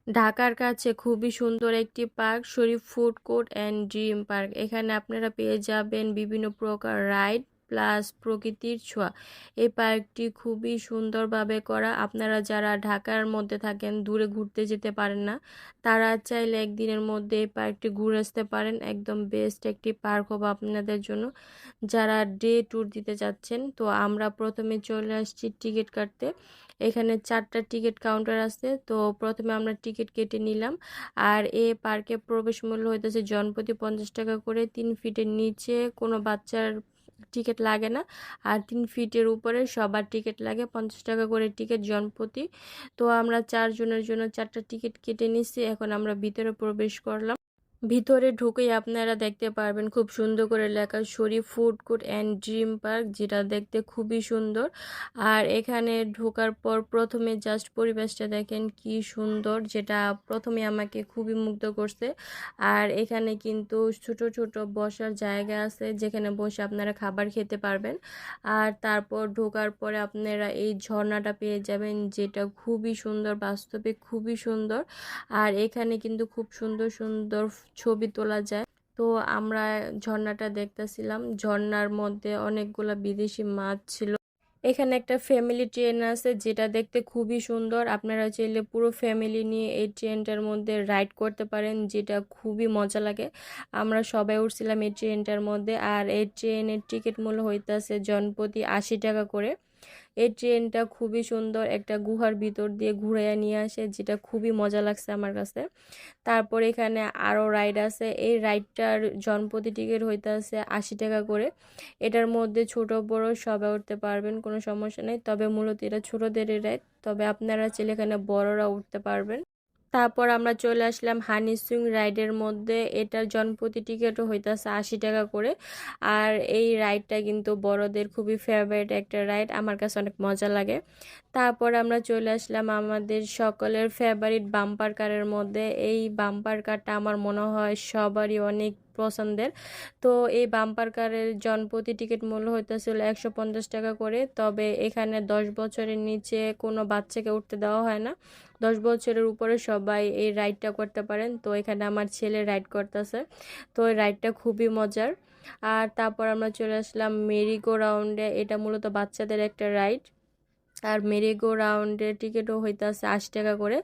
ঢাকার কাছে খুবই সুন্দর একটি park Sharif food court and dream park. এখানে আপনারা পেয়ে যাবেন বিভিন্ন প্রকার রাইড প্লাস প্রকৃতির ছোঁয়া। এই পার্কটি খুবই সুন্দরভাবে করা। আপনারা যারা ঢাকার মধ্যে থাকেন, দূরে ঘুরতে যেতে পারেন না, তারা চাইলে একদিনের মধ্যে এই পার্কটি ঘুরে আসতে পারেন। একদম বেস্ট একটি পার্ক হবে আপনাদের জন্য যারা ডে ট্যুর দিতে যাচ্ছেন। তো আমরা প্রথমে চলে আসছি টিকিট কাটতে। এখানে 4টা টিকিট কাউন্টার আছে, তো প্রথমে আমরা টিকিট কেটে নিলাম। আর এই পার্কে প্রবেশ মূল্য হইতেছে জনপ্রতি 50 টাকা করে। 3 ফিটের নিচে কোনো বাচ্চার টিকিট লাগে না, আর 3 ফিটের উপরে সবার টিকিট লাগে। 50 টাকা করে টিকিট জনপ্রতি। তো আমরা 4 জনের জন্য 4টা টিকিট কেটে নিছি। এখন আমরা ভিতরে প্রবেশ করলাম। ভিতরে ঢুকেই আপনারা দেখতে পারবেন খুব সুন্দর করে লেখা Sharif food court and dream park, যেটা দেখতে খুবই সুন্দর। আর এখানে ঢোকার পর প্রথমে জাস্ট পরিবেশটা দেখেন কি সুন্দর, যেটা প্রথমে আমাকে খুবই মুগ্ধ করছে। আর এখানে কিন্তু ছোট ছোট বসার জায়গা আছে, যেখানে বসে আপনারা খাবার খেতে পারবেন। আর তারপর ঢোকার পরে আপনারা এই ঝর্ণাটা পেয়ে যাবেন, যেটা খুবই সুন্দর, বাস্তবে খুবই সুন্দর। আর এখানে কিন্তু খুব সুন্দর সুন্দর ছবি তোলা যায়। তো আমরা ঝর্ণাটা দেখতেছিলাম, ঝর্ণার মধ্যে অনেকগুলা বিদেশি মাছ ছিল। এখানে একটা ফ্যামিলি ট্রেন আছে, যেটা দেখতে খুবই সুন্দর। আপনারা চাইলে পুরো ফ্যামিলি নিয়ে এই ট্রেনটার মধ্যে রাইড করতে পারেন, যেটা খুবই মজা লাগে। আমরা সবাই উঠছিলাম এই ট্রেনটার মধ্যে। আর এই ট্রেনের টিকিট মূল্য হইতেছে জনপ্রতি 80 টাকা করে। এই ট্রেনটা খুবই সুন্দর, একটা গুহার ভিতর দিয়ে ঘুরাইয়া নিয়ে আসে, যেটা খুবই মজা লাগছে আমার কাছে। তারপর এখানে আরও রাইড আছে। এই রাইডটার জনপ্রতি টিকিট হইতেছে 80 টাকা করে। এটার মধ্যে ছোট বড় সবাই উঠতে পারবেন, কোনো সমস্যা নেই। তবে মূলত এটা ছোটদেরই রাইড, তবে আপনারা চাইলে এখানে বড়রা উঠতে পারবেন। তারপর আমরা চলে আসলাম হানি সুইং রাইডের মধ্যে। এটার জনপ্রতি টিকিটও হইতাছে 80 টাকা করে। আর এই রাইডটা কিন্তু বড়দের খুবই ফেভারিট একটা রাইড, আমার কাছে অনেক মজা লাগে। তারপর আমরা চলে আসলাম আমাদের সকলের ফেভারিট বাম্পার কারের মধ্যে। এই বাম্পার কারটা আমার মনে হয় সবারই অনেক পছন্দের। তো এই বাম্পার কারের জনপ্রতি টিকিট মূল্য হইতেছিল 150 টাকা করে। তবে এখানে 10 বছরের নিচে কোনো বাচ্চাকে উঠতে দেওয়া হয় না। 10 বছরের উপরে সবাই এই রাইডটা করতে পারেন। তো এখানে আমার ছেলে রাইড করতেছে, তো এই রাইডটা খুবই মজার। আর তারপর আমরা চলে আসলাম মেরি গো রাউন্ডে। এটা মূলত বাচ্চাদের একটা রাইড। আর মেরি গো রাউন্ডের টিকিটও হইতেছে 80 টাকা করে।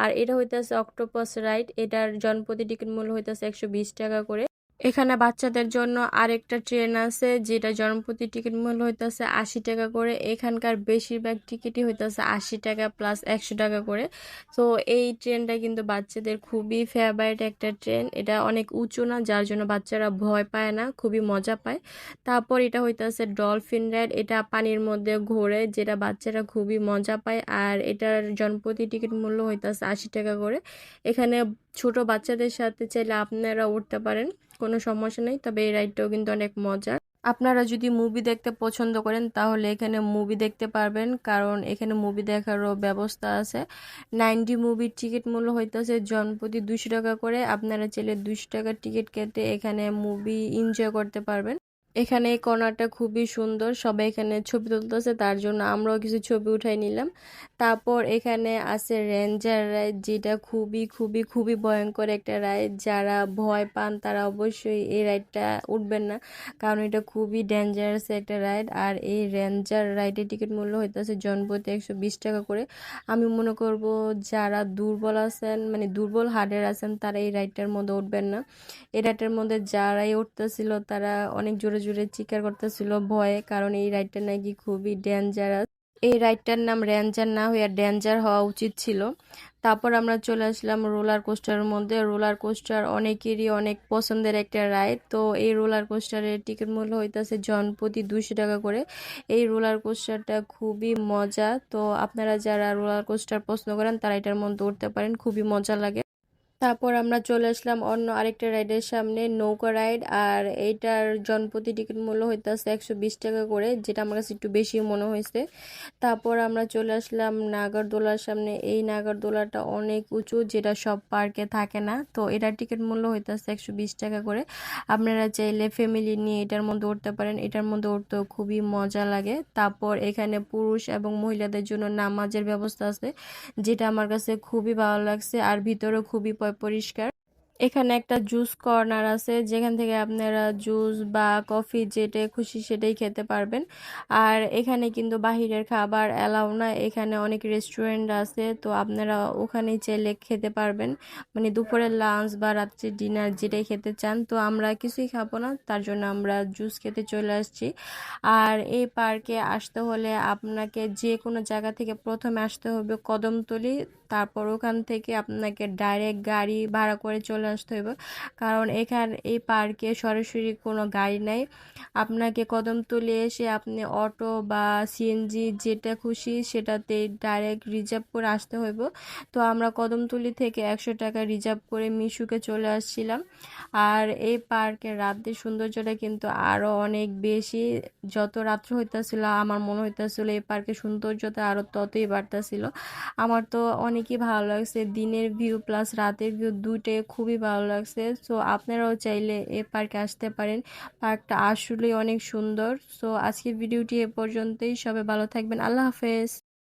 আর এটা হইতেছে অক্টোপাস রাইড। এটার জনপ্রতি টিকিট মূল্য হইতেছে 120 টাকা করে। এখানে বাচ্চাদের জন্য আরেকটা ট্রেন আছে, যেটা জনপ্রতি টিকিট মূল্য হইতেছে 80 টাকা করে। এখানকার বেশিরভাগ টিকিটই হইতেছে 80 টাকা প্লাস 100 টাকা করে। তো এই ট্রেনটা কিন্তু বাচ্চাদের খুবই ফেভারিট একটা ট্রেন। এটা অনেক উঁচু না, যার জন্য বাচ্চারা ভয় পায় না, খুবই মজা পায়। তারপর এটা হইতেছে ডলফিন রাইড। এটা পানির মধ্যে ঘোরে, যেটা বাচ্চারা খুবই মজা পায়। আর এটার জনপ্রতি টিকিট মূল্য হইতেছে 80 টাকা করে। এখানে ছোট বাচ্চাদের সাথে চাইলে আপনারা উঠতে পারেন, কোনো সমস্যা নেই। তবে এই রাইডটাও কিন্তু অনেক মজার। আপনারা যদি মুভি দেখতে পছন্দ করেন, তাহলে এখানে মুভি দেখতে পারবেন, কারণ এখানে মুভি দেখারও ব্যবস্থা আছে। 90 মুভির টিকিট মূল্য হইতেছে জনপ্রতি 200 টাকা করে। আপনারা চাইলে 200 টাকার টিকিট কেটে এখানে মুভি এনজয় করতে পারবেন। এখানে এই কর্নারটা খুবই সুন্দর, সবাই এখানে ছবি তুলতেছে, তার জন্য আমরাও কিছু ছবি উঠাই নিলাম। তারপর এখানে আছে রেঞ্জার রাইড, যেটা খুবই খুবই খুবই ভয়ঙ্কর একটা রাইড। যারা ভয় পান তারা অবশ্যই এই রাইডটা উঠবেন না, কারণ এটা খুবই ডেঞ্জারাস একটা রাইড। আর এই রেঞ্জার রাইডের টিকিট মূল্য হইতেছে জনপ্রতি 120 টাকা করে। আমি মনে করব যারা দুর্বল আছেন, মানে দুর্বল হার্টের আছেন, তারা এই রাইডটার মধ্যে উঠবেন না। এই রাইডটার মধ্যে যারাই উঠতেছিল তারা অনেক জোরে জোরে চিৎকার করতেছিল ভয়ে, কারণ এই রাইডটা নাকি খুবই ডেঞ্জারাস। এই রাইডটার নাম রেঞ্জার না হইয়া ডেঞ্জার হওয়া উচিত ছিল। তারপর আমরা চলে আসলাম রোলার কোস্টারের মধ্যে। রোলার কোস্টার অনেকেরই অনেক পছন্দের একটা রাইড। তো এই রোলার কোস্টারের টিকিট মূল্য হইতেছে জনপ্রতি 200 টাকা করে। এই রোলার কোস্টারটা খুবই মজা। তো আপনারা যারা রোলার কোস্টার পছন্দ করেন, তারা এটার মধ্যে উঠতে পারেন, খুবই মজা লাগে। তারপর আমরা চলে আসলাম অন্য আরেকটা রাইডের সামনে, নৌকা রাইড। আর এইটার জনপ্রতি টিকিট মূল্য হইতেছে 120 টাকা করে, যেটা আমার কাছে একটু বেশি মনে হয়েছে। তারপর আমরা চলে আসলাম নাগরদোলার সামনে। এই নাগরদোলাটা অনেক উঁচু, যেটা সব পার্কে থাকে না। তো এটার টিকিট মূল্য হইতেছে 120 টাকা করে। আপনারা চাইলে ফ্যামিলি নিয়ে এটার মধ্যে উঠতে পারেন, এটার মধ্যে উঠতেও খুবই মজা লাগে। তারপর এখানে পুরুষ এবং মহিলাদের জন্য নামাজের ব্যবস্থা আছে, যেটা আমার কাছে খুবই ভালো লাগছে। আর ভিতরেও খুবই পরিষ্কার। এখানে একটা জুস কর্নার আছে, যেখান থেকে আপনারা জুস বা কফি যেটা খুশি সেটাই খেতে পারবেন। আর এখানে কিন্তু বাহিরের খাবার অ্যালাউ না। এখানে অনেক রেস্টুরেন্ট আছে, তো আপনারা ওখানেই চাইলে খেতে পারবেন, মানে দুপুরের লাঞ্চ বা রাত্রের ডিনার যেটাই খেতে চান। তো আমরা কিছুই খাবো না, তার জন্য আমরা জুস খেতে চলে আসছি। আর এই পার্কে আসতে হলে আপনাকে যে কোনো জায়গা থেকে প্রথমে আসতে হবে কদমতলী। তারপর ওখান থেকে আপনাকে ডাইরেক্ট গাড়ি ভাড়া করে চলে আসতে হবে, কারণ এই পার্কে সরাসরি কোনো গাড়ি নাই। আপনাকে কদমতলী এসে আপনি অটো বা সিএনজি যেটা খুশি সেটাতে ডাইরেক্ট রিজার্ভ করে আসতে হইব। তো আমরা কদমতলী থেকে 100 টাকা রিজার্ভ করে মিশুকে চলে আসছিলাম। আর এই পার্কের রাতের সৌন্দর্যটা কিন্তু আরো অনেক বেশি। যত রাত্র হইতাছিল আমার মনে হইতাছিল এই পার্কের সৌন্দর্যতা আরো ততই বাড়তাছিল। আমার তো অনেকই ভালো লাগছে, দিনের ভিউ প্লাস রাতের ভিউ দুইটাই খুবই ভালো লাগছে। সো আপনারাও চাইলে এই পার্কে আসতে পারেন, পার্কটা আসলেই অনেক সুন্দর। সো আজকের ভিডিওটি এ পর্যন্তই, সবাই ভালো থাকবেন, আল্লাহ হাফেজ।